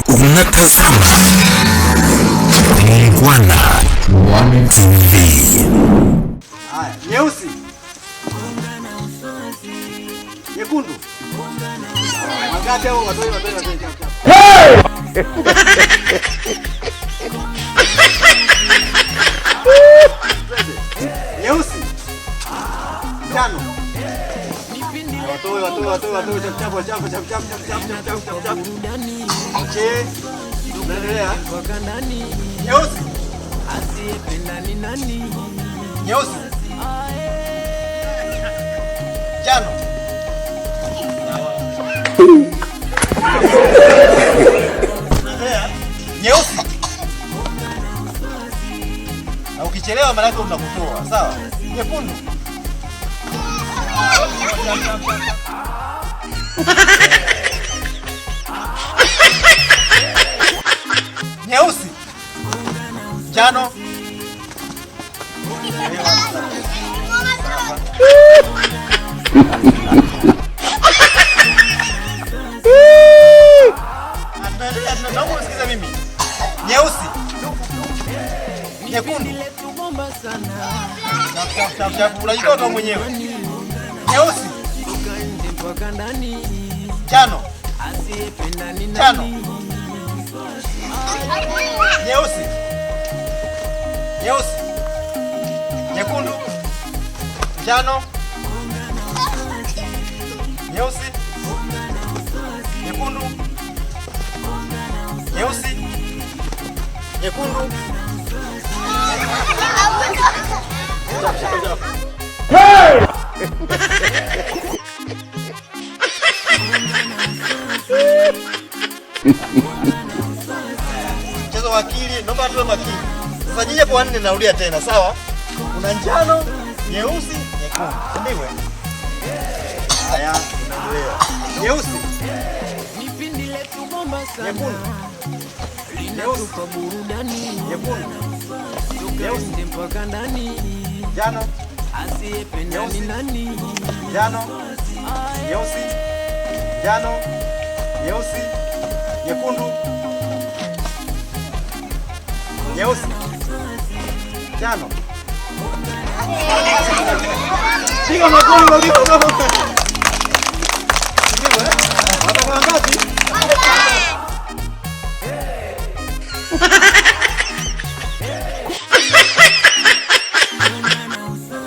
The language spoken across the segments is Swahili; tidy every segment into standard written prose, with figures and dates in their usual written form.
Unatazama Muungwana TV. Haya, nyeusi, nyekundu. Wangapi hao watoi? Hey! Nyeusi, njano. Watoi, chap. Okay. Unaendelea. Nyeusi. Nyeusi. Njano. Unaendelea. Nyeusi. Na ukichelewa maana yake unakutoa, sawa? Nyekundu. Nyeusi, njano, mimi. Nyeusi, nyekundu, unajitoa mwenyewe. Nyeusi, njano, nyeusi, nyekundu, njano, nyeusi, nyekundu, nyeusi, nyekundu. Hey! Mchezo wa akili, naomba tuwe makini. Sasa nyinyi kwa nne narudia tena, sawa? Kuna njano, nyeusi, nyekundu. Ndiwe? Haya, tunaendelea. Nyeusi. Nyekundu. Nyeusi kwa burudani. Nyekundu. Nyeusi mpaka ndani. Njano. Asiyependa ni nani? Njano. Nyeusi. Njano. Nyeusi. Nyekundu. Nyeusi. Njano. Piga magoli wa vipi kama wewe? Ndio eh? Watakuwa ngapi?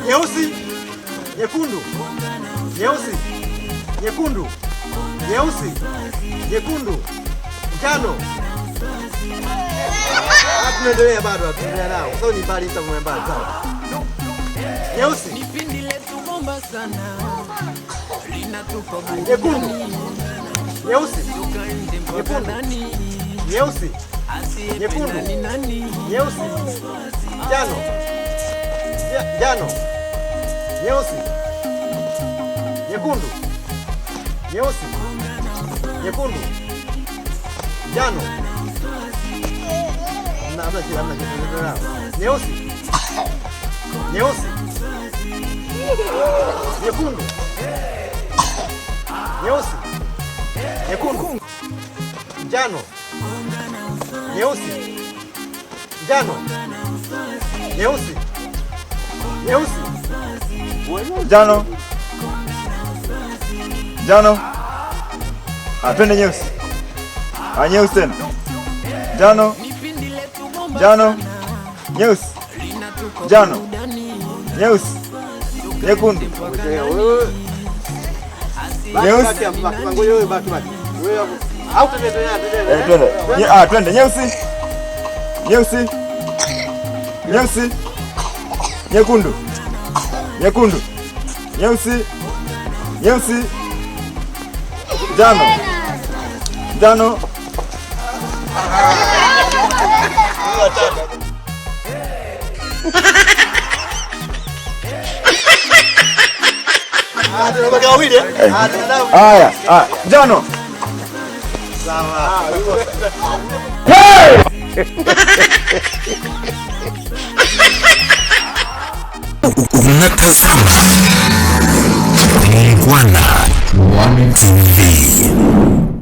Nyeusi. Nyekundu. Nyeusi. Nyekundu. Nyeusi. Nyekundu. Njano. Tunaendelea bado, tunaendelea nao. Sasa ni mbali sasa mbali sawa. Nyeusi. Nyekundu. Nyeusi. Nyekundu. Nyeusi. Nyekundu. Nyeusi. Njano. Njano. Nyeusi. Nyekundu. Nyeusi. Nyekundu. Njano. Nyeusi. Nyeusi. Nyekundu. Nyeusi. Nyekundu. Njano. Nyeusi. Njano. Nyeusi. Nyeusi. Njano. Njano. Twende nyeusi. Nyeusi tena. Njano. Njano. Nyeusi. Njano. Nyeusi. Nyekundu. Nyeusi. Twende nyeusi. Nyeusi. Nyeusi. Nyekundu. Nyekundu. Nyeusi. Nyeusi. Njano. Njano. Haya, njano. Sawa. Hey! Unatazama Muungwana TV.